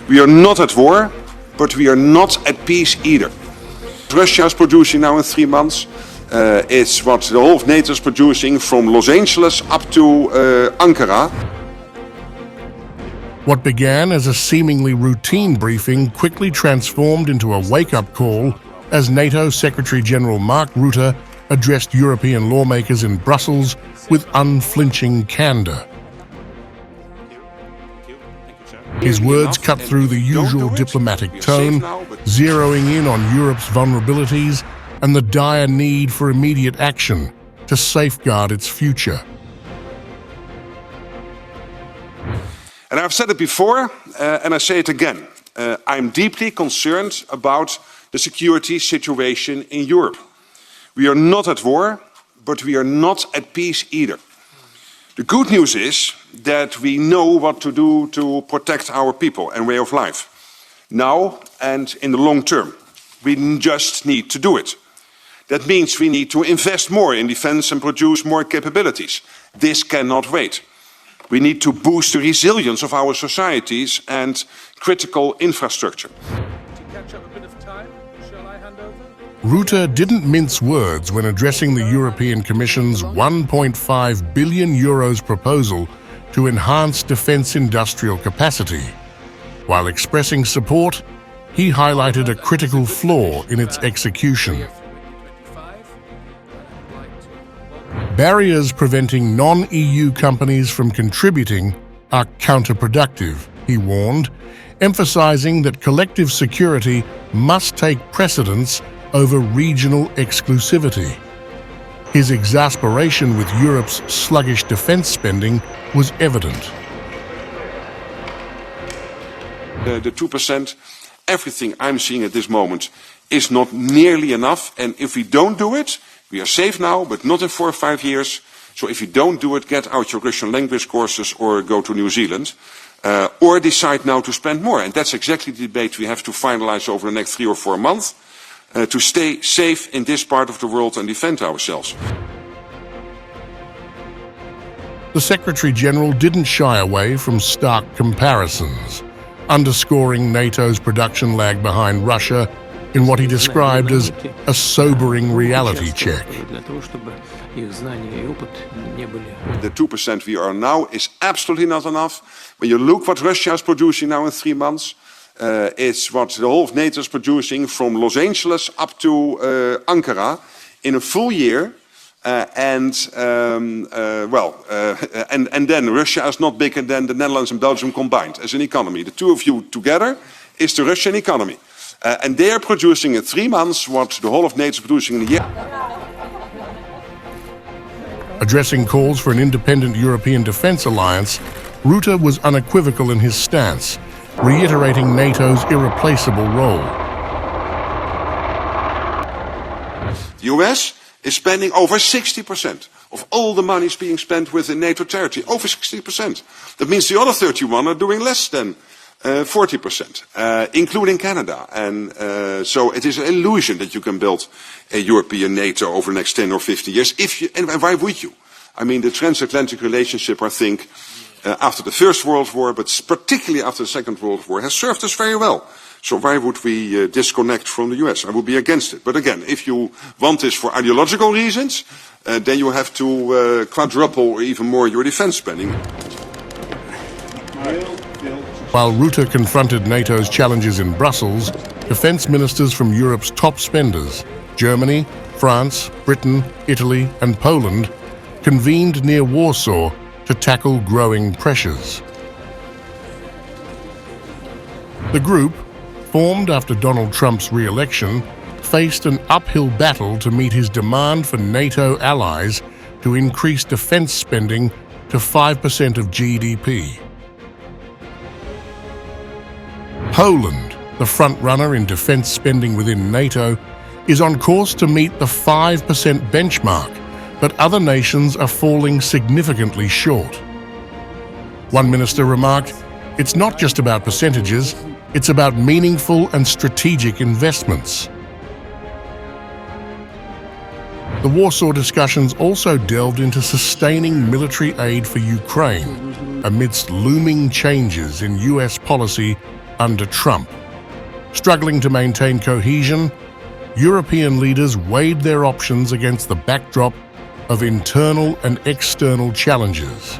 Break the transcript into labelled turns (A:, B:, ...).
A: We are not at war, but we are not at peace either. Russia is producing now in 3 months. It's what the whole of NATO is producing from Los Angeles up to Ankara.
B: What began as a seemingly routine briefing quickly transformed into a wake-up call as NATO Secretary-General Mark Rutte addressed European lawmakers in Brussels with unflinching candor. His words cut through the usual diplomatic tone, zeroing in on Europe's vulnerabilities and the dire need for immediate action to safeguard its future.
A: And I've said it before, and I say it again. I'm deeply concerned about the security situation in Europe. We are not at war, but we are not at peace either. The good news is that we know what to do to protect our people and way of life, now and in the long term. We just need to do it. That means we need to invest more in defense and produce more capabilities. This cannot wait. We need to boost the resilience of our societies and critical infrastructure.
C: To catch up a bit of time, shall I hand over?
B: Rutte didn't mince words when addressing the European Commission's €1.5 billion proposal to enhance defense industrial capacity. While expressing support, he highlighted a critical flaw in its execution. Barriers preventing non-EU companies from contributing are counterproductive, he warned, emphasizing that collective security must take precedence over regional exclusivity. His exasperation with Europe's sluggish defense spending was evident.
A: The 2%, everything I'm seeing at this moment is not nearly enough, and if we don't do it, we are safe now, but not in 4 or 5 years. So if you don't do it, get out your Russian language courses or go to New Zealand. Or decide now to spend more. And that's exactly the debate we have to finalize over the next 3 or 4 months to stay safe in this part of the world and defend ourselves.
B: The Secretary-General didn't shy away from stark comparisons, underscoring NATO's production lag behind Russia in what he described as a sobering reality check.
A: The 2% we are now is absolutely not enough. When you look what Russia is producing now in 3 months, it's what the whole of NATO is producing from Los Angeles up to Ankara in a full year. And then Russia is not bigger than the Netherlands and Belgium combined as an economy. The two of you together is the Russian economy. And they are producing in 3 months what the whole of NATO is producing in a year.
B: Addressing calls for an independent European defense alliance, Rutte was unequivocal in his stance, reiterating NATO's irreplaceable role.
A: The US is spending over 60% of all the money is being spent within NATO territory, over 60%. That means the other 31 are doing less than 40%, including Canada. And so it is an illusion that you can build a European NATO over the next 10 or 15 years. And why would you? I mean, the transatlantic relationship, I think, after the First World War, but particularly after the Second World War, has served us very well. So why would we disconnect from the US? I would be against it. But again, if you want this for ideological reasons, then you have to quadruple or even more your defense spending.
B: While Rutte confronted NATO's challenges in Brussels, defense ministers from Europe's top spenders, Germany, France, Britain, Italy, and Poland, convened near Warsaw to tackle growing pressures. The group, formed after Donald Trump's re-election, faced an uphill battle to meet his demand for NATO allies to increase defense spending to 5% of GDP. Poland, the front-runner in defense spending within NATO, is on course to meet the 5% benchmark, but other nations are falling significantly short. One minister remarked, "It's not just about percentages, it's about meaningful and strategic investments." The Warsaw discussions also delved into sustaining military aid for Ukraine amidst looming changes in US policy under Trump. Struggling to maintain cohesion, European leaders weighed their options against the backdrop of internal and external challenges.